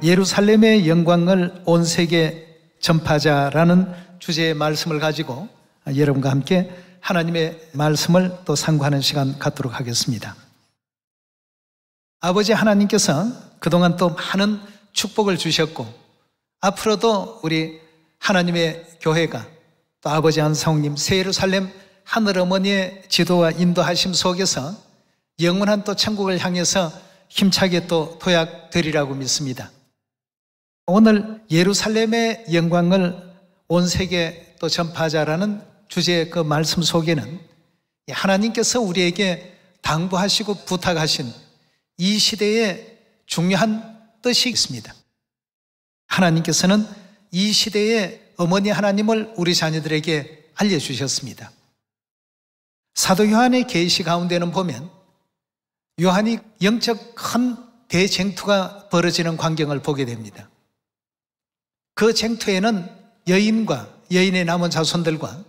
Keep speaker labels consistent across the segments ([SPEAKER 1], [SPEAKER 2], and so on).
[SPEAKER 1] 예루살렘의 영광을 온 세계에 전파하자라는 주제의 말씀을 가지고 여러분과 함께 하나님의 말씀을 또 상고하는 시간 갖도록 하겠습니다. 아버지 하나님께서 그동안 또 많은 축복을 주셨고 앞으로도 우리 하나님의 교회가 또 아버지 한성님 새 예루살렘 하늘어머니의 지도와 인도하심 속에서 영원한 또 천국을 향해서 힘차게 또 도약되리라고 믿습니다. 오늘 예루살렘의 영광을 온 세계에 또 전파하자라는 주제의 그 말씀 속에는 하나님께서 우리에게 당부하시고 부탁하신 이 시대의 중요한 뜻이 있습니다. 하나님께서는 이 시대의 어머니 하나님을 우리 자녀들에게 알려주셨습니다. 사도 요한의 계시 가운데는 보면 요한이 영적 큰 대쟁투가 벌어지는 광경을 보게 됩니다. 그 쟁투에는 여인과 여인의 남은 자손들과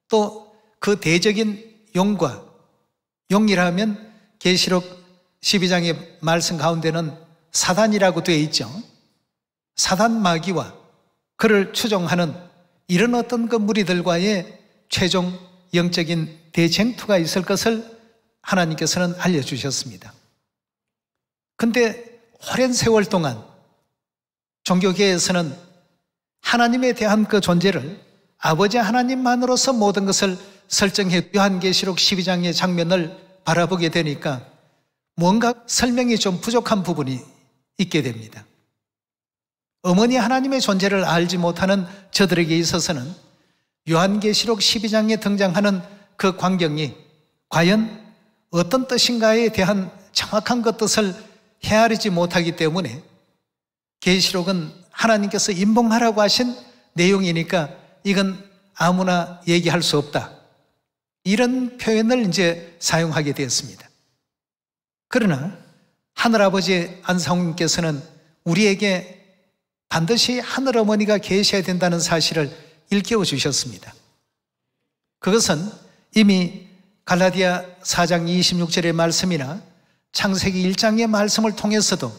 [SPEAKER 1] 또 그 대적인 용과 용이라 하면 계시록 12장의 말씀 가운데는 사단이라고 되어 있죠. 사단 마귀와 그를 추종하는 이런 어떤 그 무리들과의 최종 영적인 대쟁투가 있을 것을 하나님께서는 알려주셨습니다. 근데 오랜 세월 동안 종교계에서는 하나님에 대한 그 존재를 아버지 하나님만으로서 모든 것을 설정해 요한계시록 12장의 장면을 바라보게 되니까 뭔가 설명이 좀 부족한 부분이 있게 됩니다. 어머니 하나님의 존재를 알지 못하는 저들에게 있어서는 요한계시록 12장에 등장하는 그 광경이 과연 어떤 뜻인가에 대한 정확한 그 뜻을 헤아리지 못하기 때문에 계시록은 하나님께서 임봉하라고 하신 내용이니까 이건 아무나 얘기할 수 없다. 이런 표현을 이제 사용하게 되었습니다. 그러나 하늘아버지 안상훈께서는 우리에게 반드시 하늘어머니가 계셔야 된다는 사실을 일깨워 주셨습니다. 그것은 이미 갈라디아 4장 26절의 말씀이나 창세기 1장의 말씀을 통해서도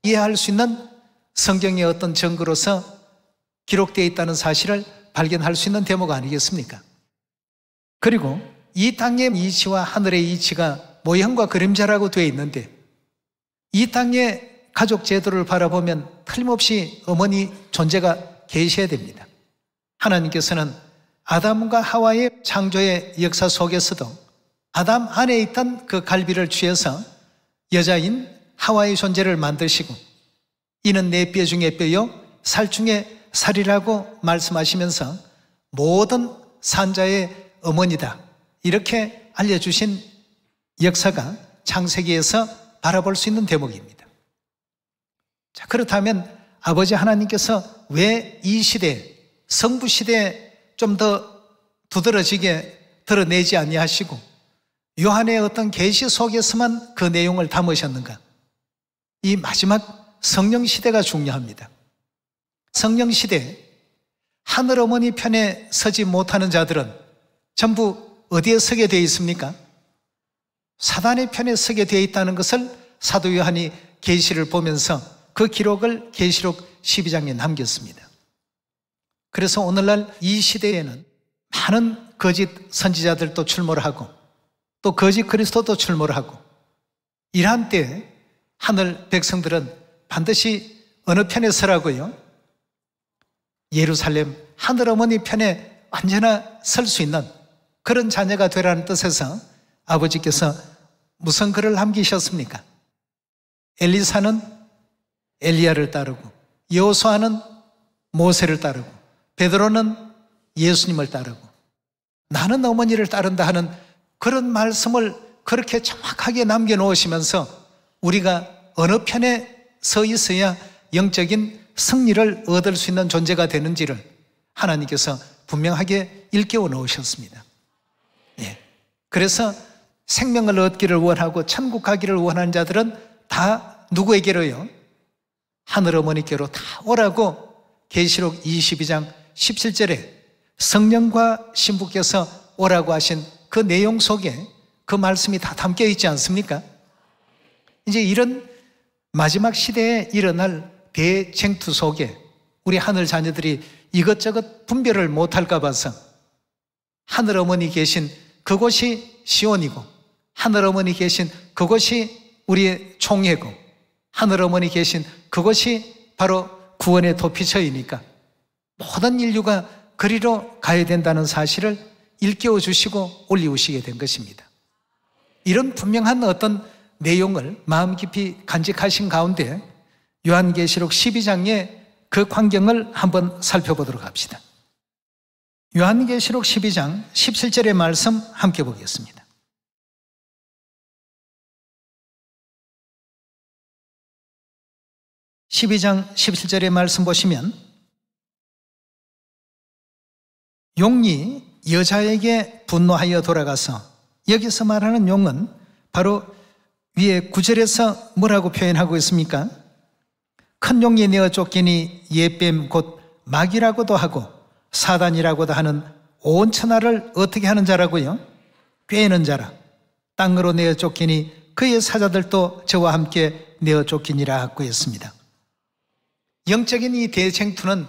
[SPEAKER 1] 이해할 수 있는 성경의 어떤 증거로서 기록되어 있다는 사실을 발견할 수 있는 대목 아니겠습니까? 그리고 이 땅의 이치와 하늘의 이치가 모형과 그림자라고 되어 있는데 이 땅의 가족 제도를 바라보면 틀림없이 어머니 존재가 계셔야 됩니다. 하나님께서는 아담과 하와의 창조의 역사 속에서도 아담 안에 있던 그 갈비를 취해서 여자인 하와의 존재를 만드시고 이는 내 뼈 중에 뼈요 살 중에 살이라고 말씀하시면서 모든 산자의 어머니다 이렇게 알려주신 역사가 창세기에서 바라볼 수 있는 대목입니다. 자, 그렇다면 아버지 하나님께서 왜 이 시대 성부 시대에 좀 더 두드러지게 드러내지 아니하시고 요한의 어떤 계시 속에서만 그 내용을 담으셨는가? 이 마지막 성령 시대가 중요합니다. 성령 시대 하늘어머니 편에 서지 못하는 자들은 전부 어디에 서게 되어 있습니까? 사단의 편에 서게 되어 있다는 것을 사도 요한이 계시를 보면서 그 기록을 계시록 12장에 남겼습니다. 그래서 오늘날 이 시대에는 많은 거짓 선지자들도 출몰을 하고 또 거짓 그리스도도 출몰을 하고 이러한 때에 하늘 백성들은 반드시 어느 편에 서라고요? 예루살렘 하늘어머니 편에 언제나 설 수 있는 그런 자녀가 되라는 뜻에서 아버지께서 무슨 글을 남기셨습니까? 엘리사는 엘리야를 따르고 여호수아는 모세를 따르고 베드로는 예수님을 따르고 나는 어머니를 따른다 하는 그런 말씀을 그렇게 정확하게 남겨놓으시면서 우리가 어느 편에 서 있어야 영적인 승리를 얻을 수 있는 존재가 되는지를 하나님께서 분명하게 일깨워 놓으셨습니다. 예. 그래서 생명을 얻기를 원하고 천국 가기를 원하는 자들은 다 누구에게로요? 하늘어머니께로 다 오라고 계시록 22장 17절에 성령과 신부께서 오라고 하신 그 내용 속에 그 말씀이 다 담겨 있지 않습니까? 이제 이런 마지막 시대에 일어날 대쟁투 속에 우리 하늘 자녀들이 이것저것 분별을 못할까 봐서 하늘 어머니 계신 그곳이 시온이고 하늘 어머니 계신 그곳이 우리의 총회고 하늘 어머니 계신 그곳이 바로 구원의 도피처이니까 모든 인류가 그리로 가야 된다는 사실을 일깨워 주시고 올리우시게 된 것입니다. 이런 분명한 어떤 내용을 마음 깊이 간직하신 가운데 요한계시록 12장의 그 광경을 한번 살펴보도록 합시다. 요한계시록 12장 17절의 말씀 함께 보겠습니다. (12장 17절의) 말씀 보시면 용이 여자에게 분노하여 돌아가서, 여기서 말하는 용은 바로 위에 9절에서 뭐라고 표현하고 있습니까? 큰 용이 내어 쫓기니 옛뱀 곧 마귀라고도 하고 사단이라고도 하는 온 천하를 어떻게 하는 자라고요? 꿰는 자라. 땅으로 내어 쫓기니 그의 사자들도 저와 함께 내어 쫓기니라 하고 했습니다. 영적인 이 대쟁투는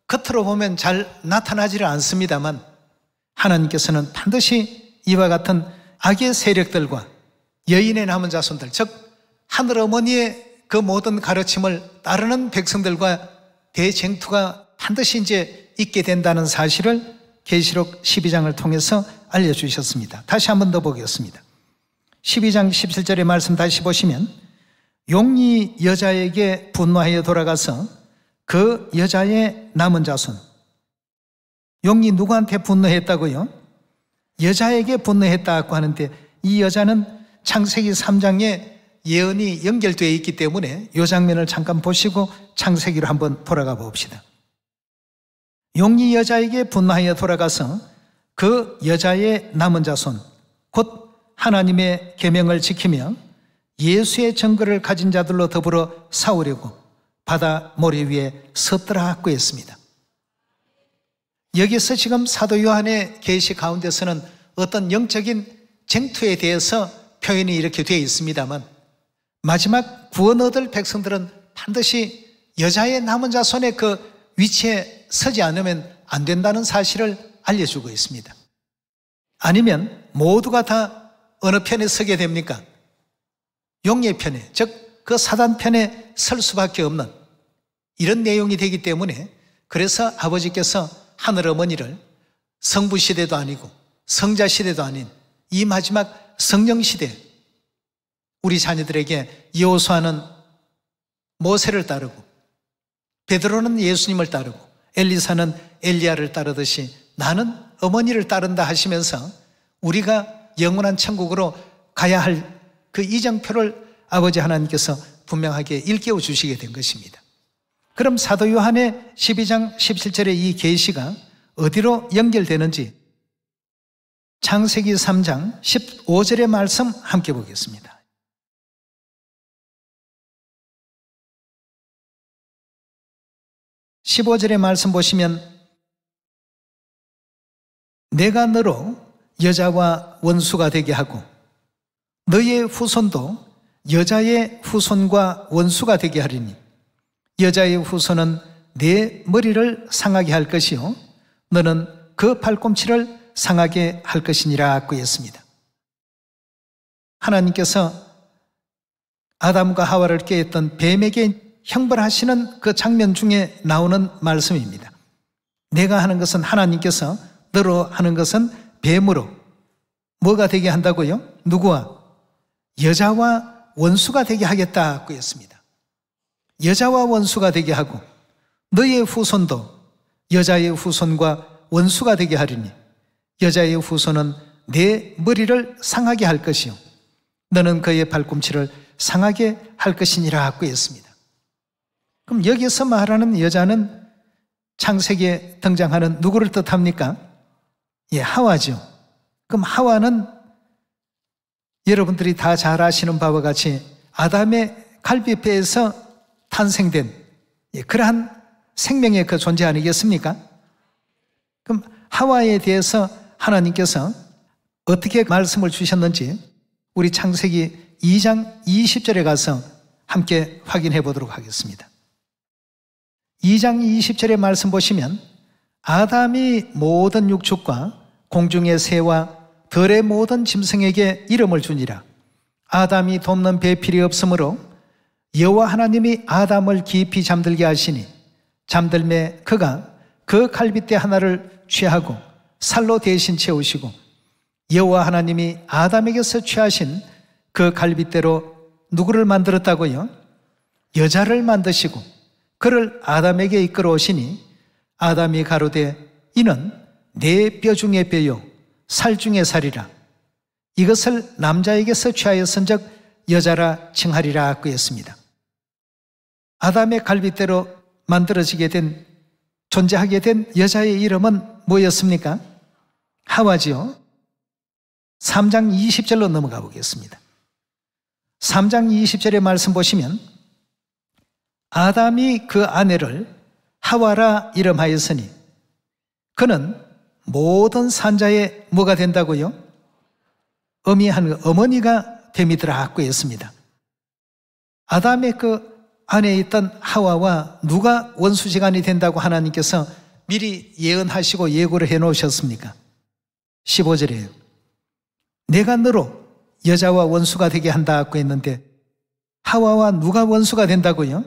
[SPEAKER 1] 겉으로 보면 잘 나타나지를 않습니다만 하나님께서는 반드시 이와 같은 악의 세력들과 여인의 남은 자손들, 즉 하늘 어머니의 그 모든 가르침을 따르는 백성들과 대쟁투가 반드시 이제 있게 된다는 사실을 계시록 12장을 통해서 알려주셨습니다. 다시 한 번 더 보겠습니다. 12장 17절의 말씀 다시 보시면 용이 여자에게 분노하여 돌아가서 그 여자의 남은 자손, 용이 누구한테 분노했다고요? 여자에게 분노했다고 하는데 이 여자는 창세기 3장에 예언이 연결되어 있기 때문에 이 장면을 잠깐 보시고 창세기로 한번 돌아가 봅시다. 용이 여자에게 분노하여 돌아가서 그 여자의 남은 자손 곧 하나님의 계명을 지키며 예수의 증거를 가진 자들로 더불어 싸우려고 바다 모래 위에 섰더라고 했습니다. 여기서 지금 사도 요한의 계시 가운데서는 어떤 영적인 쟁투에 대해서 표현이 이렇게 되어 있습니다만 마지막 구원 얻을 백성들은 반드시 여자의 남은 자손의 그 위치에 서지 않으면 안 된다는 사실을 알려주고 있습니다. 아니면 모두가 다 어느 편에 서게 됩니까? 용의 편에, 즉 그 사단 편에 설 수밖에 없는 이런 내용이 되기 때문에 그래서 아버지께서 하늘 어머니를 성부 시대도 아니고 성자 시대도 아닌 이 마지막 성령 시대 우리 자녀들에게 여호수아는 모세를 따르고 베드로는 예수님을 따르고 엘리사는 엘리야를 따르듯이 나는 어머니를 따른다 하시면서 우리가 영원한 천국으로 가야 할 그 이정표를 아버지 하나님께서 분명하게 일깨워 주시게 된 것입니다. 그럼 사도 요한의 12장 17절의 이 계시가 어디로 연결되는지 창세기 3장 15절의 말씀 함께 보겠습니다. (15절의) 말씀 보시면 내가 너로 여자와 원수가 되게 하고 너의 후손도 여자의 후손과 원수가 되게 하리니 여자의 후손은 내 머리를 상하게 할 것이요 너는 그 발꿈치를 상하게 할 것이니라 했습니다. 하나님께서 아담과 하와를 꾀했던 뱀에게 형벌하시는 그 장면 중에 나오는 말씀입니다. 내가 하는 것은 하나님께서, 너로 하는 것은 뱀으로 뭐가 되게 한다고요? 누구와? 여자와 원수가 되게 하겠다고 했습니다. 여자와 원수가 되게 하고 너의 후손도 여자의 후손과 원수가 되게 하리니 여자의 후손은 내 머리를 상하게 할 것이요 너는 그의 발꿈치를 상하게 할 것이니라 하고 했습니다. 그럼 여기서 말하는 여자는 창세기에 등장하는 누구를 뜻합니까? 예, 하와죠. 그럼 하와는 여러분들이 다 잘 아시는 바와 같이 아담의 갈비뼈에서 탄생된 그러한 생명의 그 존재 아니겠습니까? 그럼 하와에 대해서 하나님께서 어떻게 말씀을 주셨는지 우리 창세기 2장 20절에 가서 함께 확인해 보도록 하겠습니다. 2장 20절의 말씀 보시면 아담이 모든 육축과 공중의 새와 들의 모든 짐승에게 이름을 주니라. 아담이 돕는 배필이 없으므로 여호와 하나님이 아담을 깊이 잠들게 하시니 잠들매 그가 그 갈빗대 하나를 취하고 살로 대신 채우시고 여호와 하나님이 아담에게서 취하신 그 갈빗대로 누구를 만들었다고요? 여자를 만드시고 그를 아담에게 이끌어 오시니 아담이 가로되 이는 내 뼈 중에 뼈요 살 중에 살이라. 이것을 남자에게서 취하였은즉 여자라 칭하리라 그였습니다. 아담의 갈빗대로 만들어지게 된, 존재하게 된 여자의 이름은 뭐였습니까? 하와지요. 3장 20절로 넘어가 보겠습니다. 3장 20절의 말씀 보시면 아담이 그 아내를 하와라 이름하였으니 그는 모든 산자의 뭐가 된다고요? 어미한 어머니가 됨이더라 그랬습니다. 아담의 그 안에 있던 하와와 누가 원수지간이 된다고 하나님께서 미리 예언하시고 예고를 해놓으셨습니까? 15절이에요. 내가 너로 여자와 원수가 되게 한다고 했는데 하와와 누가 원수가 된다고요?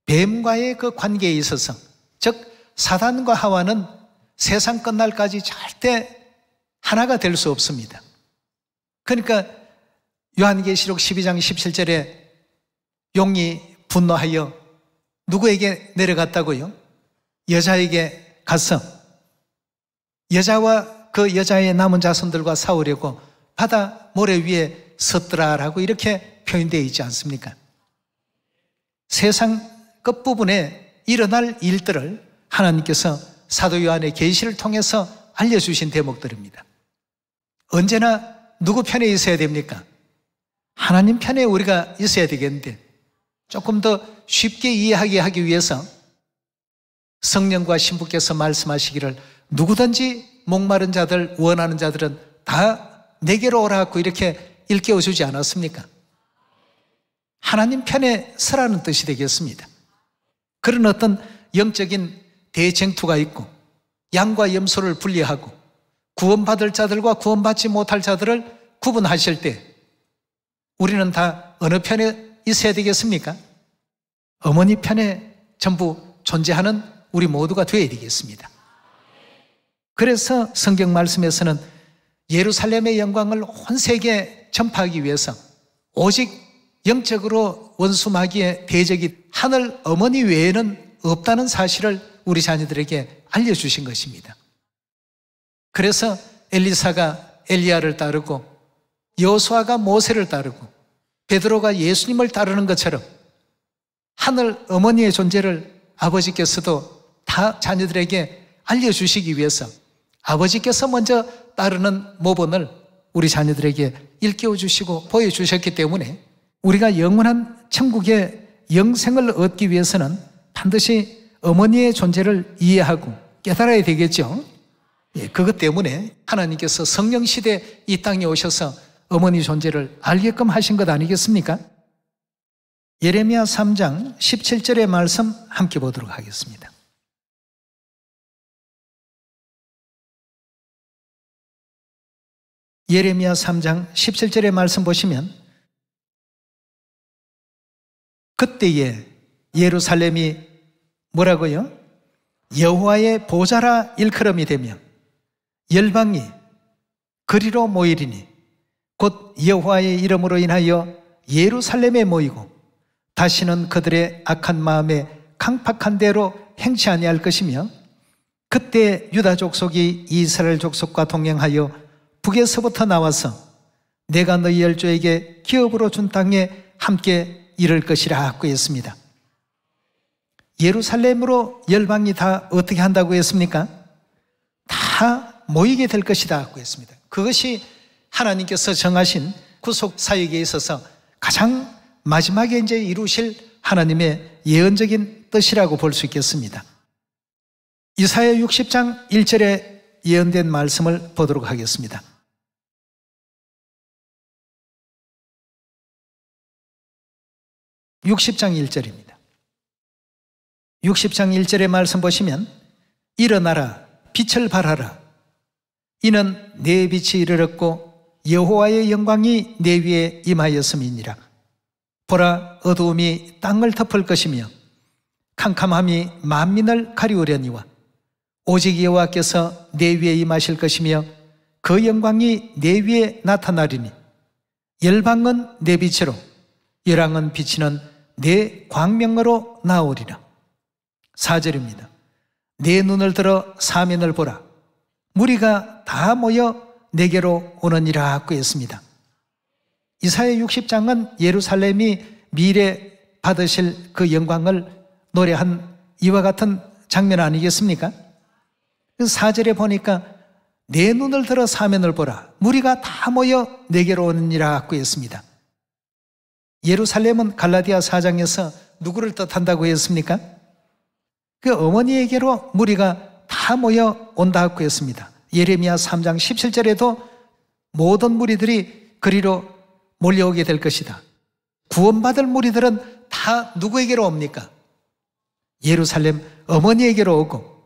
[SPEAKER 1] 뱀과의 그 관계에 있어서, 즉 사단과 하와는 세상 끝날까지 절대 하나가 될 수 없습니다. 그러니까 요한계시록 12장 17절에 용이 분노하여 누구에게 내려갔다고요? 여자에게 가서 여자와 그 여자의 남은 자손들과 싸우려고 바다 모래 위에 섰더라라고 이렇게 표현되어 있지 않습니까? 세상 끝부분에 일어날 일들을 하나님께서 사도 요한의 계시를 통해서 알려주신 대목들입니다. 언제나 누구 편에 있어야 됩니까? 하나님 편에 우리가 있어야 되겠는데 조금 더 쉽게 이해하게 하기 위해서 성령과 신부께서 말씀하시기를 누구든지 목마른 자들, 원하는 자들은 다 내게로 오라고 이렇게 일깨워주지 않았습니까? 하나님 편에 서라는 뜻이 되겠습니다. 그런 어떤 영적인 대쟁투가 있고 양과 염소를 분리하고 구원받을 자들과 구원받지 못할 자들을 구분하실 때 우리는 다 어느 편에 있어야 되겠습니까? 어머니 편에 전부 존재하는 우리 모두가 되어야 되겠습니다. 그래서 성경 말씀에서는 예루살렘의 영광을 온 세계에 전파하기 위해서 오직 영적으로 원수 마귀의 대적이 하늘 어머니 외에는 없다는 사실을 우리 자녀들에게 알려주신 것입니다. 그래서 엘리사가 엘리야를 따르고 여호수아가 모세를 따르고 베드로가 예수님을 따르는 것처럼 하늘 어머니의 존재를 아버지께서도 다 자녀들에게 알려주시기 위해서 아버지께서 먼저 따르는 모본을 우리 자녀들에게 일깨워 주시고 보여주셨기 때문에 우리가 영원한 천국의 영생을 얻기 위해서는 반드시 어머니의 존재를 이해하고 깨달아야 되겠죠. 그것 때문에 하나님께서 성령 시대 이 땅에 오셔서 어머니 존재를 알게끔 하신 것 아니겠습니까? 예레미야 3장 17절의 말씀 함께 보도록 하겠습니다. 예레미야 3장 17절의 말씀 보시면 그때에 예루살렘이 뭐라고요? 여호와의 보좌라 일컬음이 되며 열방이 그리로 모이리니 곧 여호와의 이름으로 인하여 예루살렘에 모이고 다시는 그들의 악한 마음에 강팍한 대로 행치 아니할 것이며 그때 유다 족속이 이스라엘 족속과 동행하여 북에서부터 나와서 내가 너희 열조에게 기업으로 준 땅에 함께 이를 것이라 하고 했습니다. 예루살렘으로 열방이 다 어떻게 한다고 했습니까? 다 모이게 될 것이다 하고 했습니다. 그것이 하나님께서 정하신 구속 사역에 있어서 가장 마지막에 이제 이루실 하나님의 예언적인 뜻이라고 볼 수 있겠습니다. 이사야 60장 1절에 예언된 말씀을 보도록 하겠습니다. (60장 1절입니다) 60장 1절의 말씀 보시면 일어나라 빛을 발하라 이는 내 빛이 이르렀고 여호와의 영광이 내 위에 임하였음이니라. 보라 어두움이 땅을 덮을 것이며 캄캄함이 만민을 가리우려니와 오직 여호와께서 내 위에 임하실 것이며 그 영광이 내 위에 나타나리니 열방은 내 빛으로 열왕은 비치는 내 광명으로 나오리라. 4절입니다. 내 눈을 들어 사면을 보라 무리가 다 모여 내게로 오느니라 하고 했습니다. 이사야 60장은 예루살렘이 미래 받으실 그 영광을 노래한 이와 같은 장면 아니겠습니까? 4절에 보니까 내 눈을 들어 사면을 보라 무리가 다 모여 내게로 오느니라 하고 했습니다. 예루살렘은 갈라디아 4장에서 누구를 뜻한다고 했습니까? 그 어머니에게로 무리가 다 모여 온다 하고 했습니다. 예레미야 3장 17절에도 모든 무리들이 그리로 몰려오게 될 것이다. 구원받을 무리들은 다 누구에게로 옵니까? 예루살렘 어머니에게로 오고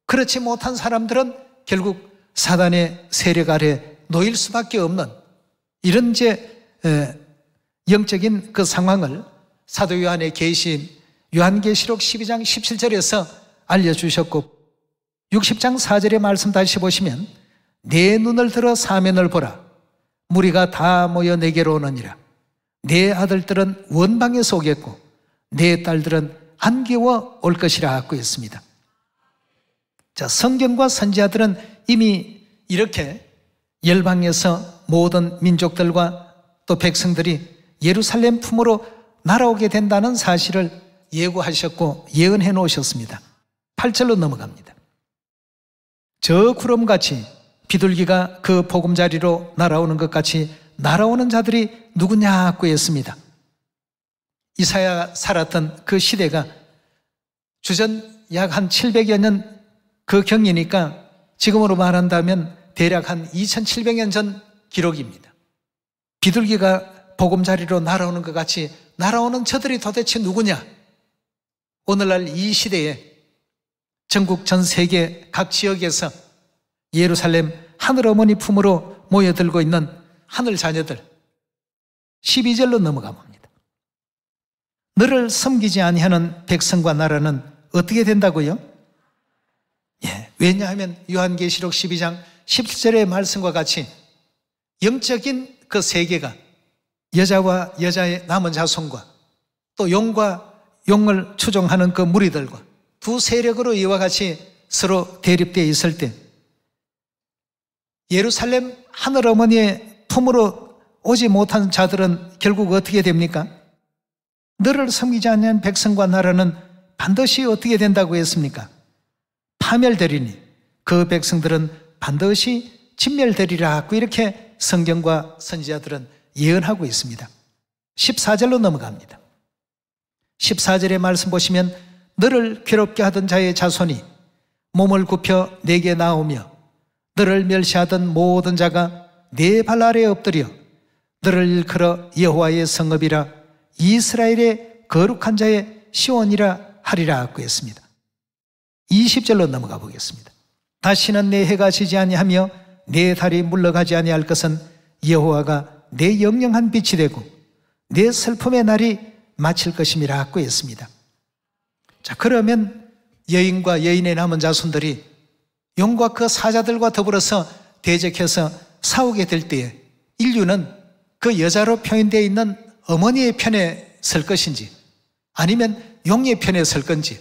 [SPEAKER 1] 그렇지 못한 사람들은 결국 사단의 세력 아래 놓일 수밖에 없는 이런 이제 영적인 그 상황을 사도 요한의 계시인 요한계시록 12장 17절에서 알려주셨고 60장 4절의 말씀 다시 보시면 내 눈을 들어 사면을 보라 무리가 다 모여 내게로 오느니라. 내 아들들은 원방에서 오겠고 내 딸들은 안겨워 올 것이라 하고 있습니다. 자, 성경과 선지자들은 이미 이렇게 열방에서 모든 민족들과 또 백성들이 예루살렘 품으로 날아오게 된다는 사실을 예고하셨고 예언해 놓으셨습니다. 8절로 넘어갑니다. 저 구름같이 비둘기가 그 보금자리로 날아오는 것 같이 날아오는 자들이 누구냐 하고 했습니다. 이사야 살았던 그 시대가 주전 약 한 700여 년 그 경이니까 지금으로 말한다면 대략 한 2700년 전 기록입니다. 비둘기가 보금자리로 날아오는 것 같이 날아오는 저들이 도대체 누구냐? 오늘날 이 시대에 전국 전 세계 각 지역에서 예루살렘 하늘어머니 품으로 모여들고 있는 하늘 자녀들 12절로 넘어가 봅니다. 너를 섬기지 아니하는 백성과 나라는 어떻게 된다고요? 왜냐하면 요한계시록 12장 17절의 말씀과 같이 영적인 그 세계가 여자와 여자의 남은 자손과 또 용과 용을 추종하는 그 무리들과 두 세력으로 이와 같이 서로 대립되어 있을 때 예루살렘 하늘어머니의 품으로 오지 못한 자들은 결국 어떻게 됩니까? 너를 섬기지 않는 백성과 나라는 반드시 어떻게 된다고 했습니까? 파멸되리니 그 백성들은 반드시 진멸되리라 하고 이렇게 성경과 선지자들은 예언하고 있습니다. 14절로 넘어갑니다. 14절의 말씀 보시면 너를 괴롭게 하던 자의 자손이 몸을 굽혀 내게 나오며 너를 멸시하던 모든 자가 네 발 아래에 엎드려 너를 일컬어 여호와의 성읍이라 이스라엘의 거룩한 자의 시온이라 하리라 하고 했습니다. 20절로 넘어가 보겠습니다. 다시는 내 해가 지지 아니하며 내 달이 물러가지 아니할 것은 여호와가 내 영영한 빛이 되고 내 슬픔의 날이 마칠 것임이라 하고 했습니다. 자, 그러면 여인과 여인의 남은 자손들이 용과 그 사자들과 더불어서 대적해서 싸우게 될 때에 인류는 그 여자로 표현되어 있는 어머니의 편에 설 것인지 아니면 용의 편에 설 건지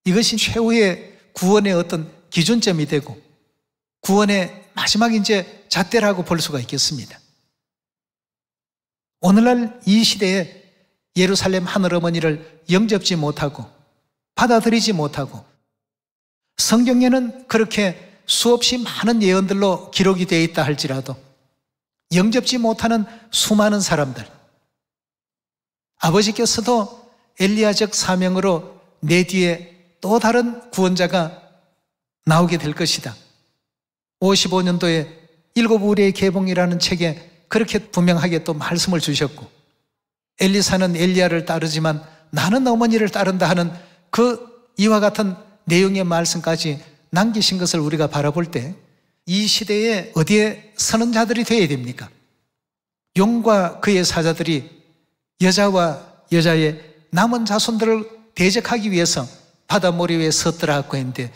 [SPEAKER 1] 이것이 최후의 구원의 어떤 기준점이 되고 구원의 마지막 이제 잣대라고 볼 수가 있겠습니다. 오늘날 이 시대에 예루살렘 하늘어머니를 영접지 못하고 받아들이지 못하고 성경에는 그렇게 수없이 많은 예언들로 기록이 되어 있다 할지라도 영접지 못하는 수많은 사람들, 아버지께서도 엘리야적 사명으로 내 뒤에 또 다른 구원자가 나오게 될 것이다. 55년도에 일곱 우리의 개봉이라는 책에 그렇게 분명하게 또 말씀을 주셨고 엘리사는 엘리야를 따르지만 나는 어머니를 따른다 하는 그 이와 같은 내용의 말씀까지 남기신 것을 우리가 바라볼 때 이 시대에 어디에 서는 자들이 되어야 됩니까? 용과 그의 사자들이 여자와 여자의 남은 자손들을 대적하기 위해서 바다 모래 위에 섰더라고 했는데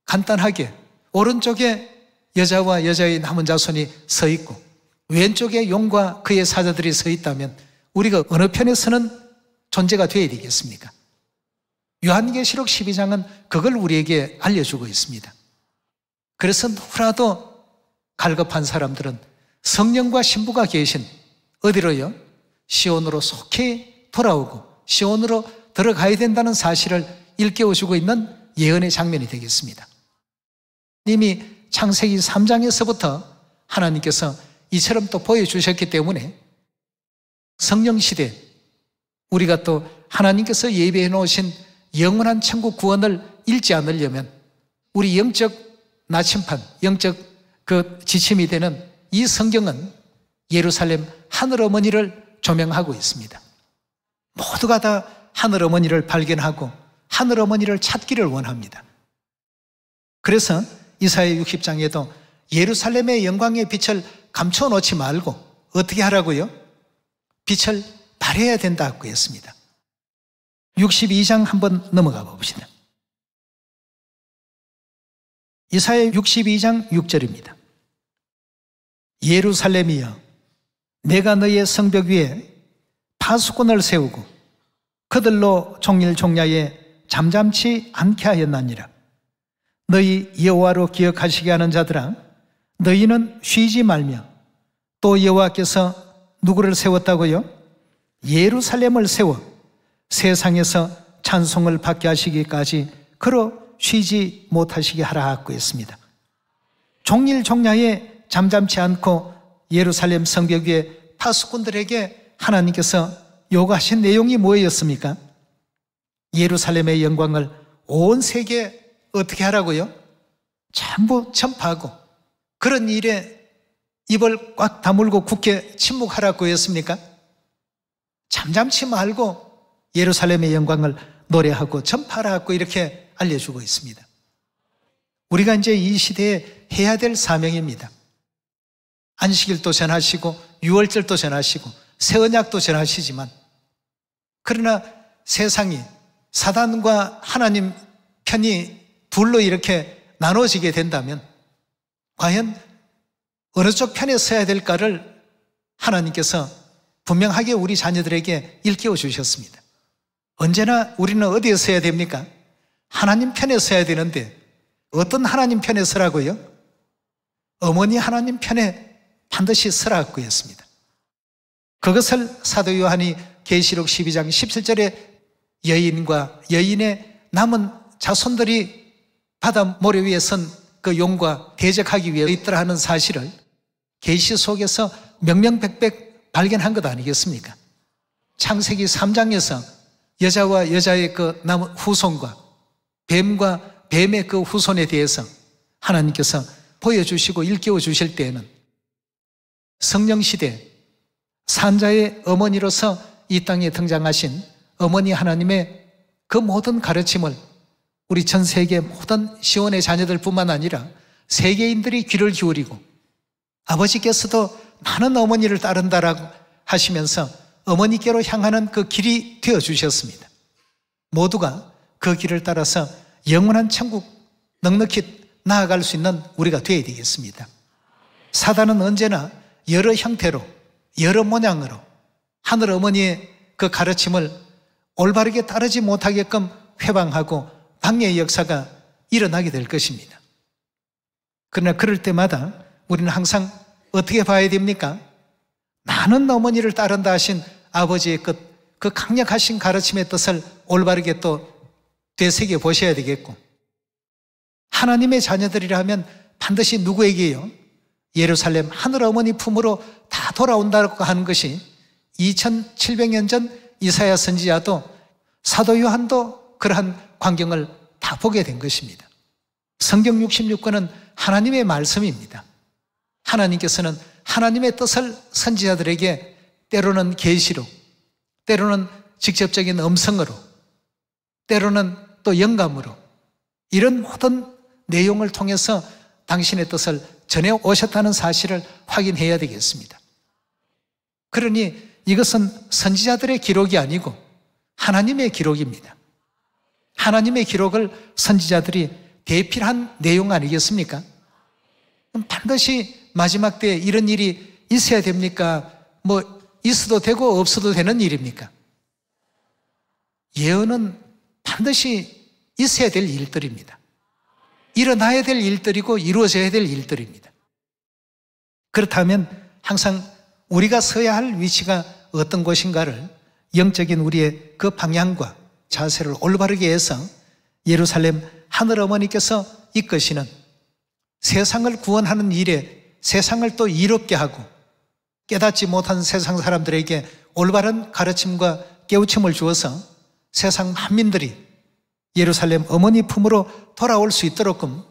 [SPEAKER 1] 간단하게 오른쪽에 여자와 여자의 남은 자손이 서 있고 왼쪽에 용과 그의 사자들이 서 있다면 우리가 어느 편에 서는 존재가 되어야 되겠습니까? 요한계시록 12장은 그걸 우리에게 알려주고 있습니다. 그래서 너무나도 갈급한 사람들은 성령과 신부가 계신 어디로요? 시온으로 속히 돌아오고 시온으로 들어가야 된다는 사실을 일깨워주고 있는 예언의 장면이 되겠습니다. 이미 창세기 3장에서부터 하나님께서 이처럼 또 보여주셨기 때문에 성령시대 우리가 또 하나님께서 예배해 놓으신 영원한 천국 구원을 잃지 않으려면 우리 영적 나침판, 영적 그 지침이 되는 이 성경은 예루살렘 하늘어머니를 조명하고 있습니다. 모두가 다 하늘어머니를 발견하고 하늘어머니를 찾기를 원합니다. 그래서 이사야 60장에도 예루살렘의 영광의 빛을 감춰놓지 말고 어떻게 하라고요? 빛을 발해야 된다고 했습니다. 62장 한번 넘어가 봅시다. 이사야 62장 6절입니다. 예루살렘이여 내가 너의 성벽 위에 파수꾼을 세우고 그들로 종일 종야에 잠잠치 않게 하였나니라. 너희 여호와로 기억하시게 하는 자들아 너희는 쉬지 말며 또 여호와께서 누구를 세웠다고요? 예루살렘을 세워 세상에서 찬송을 받게 하시기까지 그로 쉬지 못하시게 하라고 했습니다. 종일 종야에 잠잠치 않고 예루살렘 성벽 위에 파수꾼들에게 하나님께서 요구하신 내용이 뭐였습니까? 예루살렘의 영광을 온 세계에 어떻게 하라고요? 전부 전파하고 그런 일에 입을 꽉 다물고 굳게 침묵하라고 했습니까? 잠잠치 말고 예루살렘의 영광을 노래하고 전파하라고 이렇게 알려주고 있습니다. 우리가 이제 이 시대에 해야 될 사명입니다. 안식일도 전하시고 유월절도 전하시고 새 언약도 전하시지만 그러나 세상이 사단과 하나님 편이 둘로 이렇게 나눠지게 된다면 과연 어느 쪽 편에 서야 될까를 하나님께서 분명하게 우리 자녀들에게 일깨워 주셨습니다. 언제나 우리는 어디에 서야 됩니까? 하나님 편에 서야 되는데 어떤 하나님 편에 서라고요? 어머니 하나님 편에 반드시 서라고 했습니다. 그것을 사도 요한이 계시록 12장 17절에 여인과 여인의 남은 자손들이 바다 모래 위에 선 그 용과 대적하기 위해 있더라 하는 사실을 계시 속에서 명명백백 발견한 것 아니겠습니까? 창세기 3장에서 여자와 여자의 그 남은 후손과 뱀과 뱀의 그 후손에 대해서 하나님께서 보여주시고 일깨워 주실 때에는 성령시대 산자의 어머니로서 이 땅에 등장하신 어머니 하나님의 그 모든 가르침을 우리 전 세계 모든 시온의 자녀들 뿐만 아니라 세계인들이 귀를 기울이고 아버지께서도 많은 어머니를 따른다라고 하시면서 어머니께로 향하는 그 길이 되어주셨습니다. 모두가 그 길을 따라서 영원한 천국 넉넉히 나아갈 수 있는 우리가 되어야 되겠습니다. 사단은 언제나 여러 형태로 여러 모양으로 하늘 어머니의 그 가르침을 올바르게 따르지 못하게끔 회방하고 방해의 역사가 일어나게 될 것입니다. 그러나 그럴 때마다 우리는 항상 어떻게 봐야 됩니까? 나는 어머니를 따른다 하신 아버지의 그 강력하신 가르침의 뜻을 올바르게 또 되새겨 보셔야 되겠고 하나님의 자녀들이라면 반드시 누구에게요? 예루살렘 하늘 어머니 품으로 다 돌아온다고 하는 것이 2700년 전 이사야 선지자도 사도 요한도 그러한 광경을 다 보게 된 것입니다. 성경 66권은 하나님의 말씀입니다. 하나님께서는 하나님의 뜻을 선지자들에게 때로는 계시로, 때로는 직접적인 음성으로, 때로는 또 영감으로 이런 모든 내용을 통해서 당신의 뜻을 전해 오셨다는 사실을 확인해야 되겠습니다. 그러니 이것은 선지자들의 기록이 아니고 하나님의 기록입니다. 하나님의 기록을 선지자들이 대필한 내용 아니겠습니까? 그럼 반드시 마지막 때에 이런 일이 있어야 됩니까? 뭐 있어도 되고 없어도 되는 일입니까? 예언은 반드시 있어야 될 일들입니다. 일어나야 될 일들이고 이루어져야 될 일들입니다. 그렇다면 항상 우리가 서야 할 위치가 어떤 곳인가를 영적인 우리의 그 방향과 자세를 올바르게 해서 예루살렘 하늘어머니께서 이끄시는 세상을 구원하는 일에 세상을 또 이롭게 하고 깨닫지 못한 세상 사람들에게 올바른 가르침과 깨우침을 주어서 세상 만민들이 예루살렘 어머니 품으로 돌아올 수 있도록끔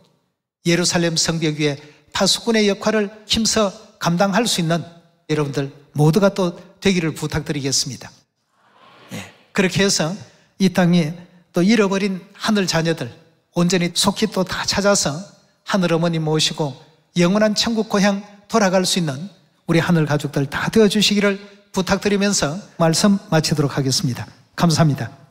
[SPEAKER 1] 예루살렘 성벽 위에 파수꾼의 역할을 힘써 감당할 수 있는 여러분들 모두가 또 되기를 부탁드리겠습니다. 그렇게 해서 이 땅에 또 잃어버린 하늘 자녀들 온전히 속히 또 다 찾아서 하늘 어머니 모시고 영원한 천국 고향 돌아갈 수 있는 우리 하늘 가족들 다 되어주시기를 부탁드리면서 말씀 마치도록 하겠습니다. 감사합니다.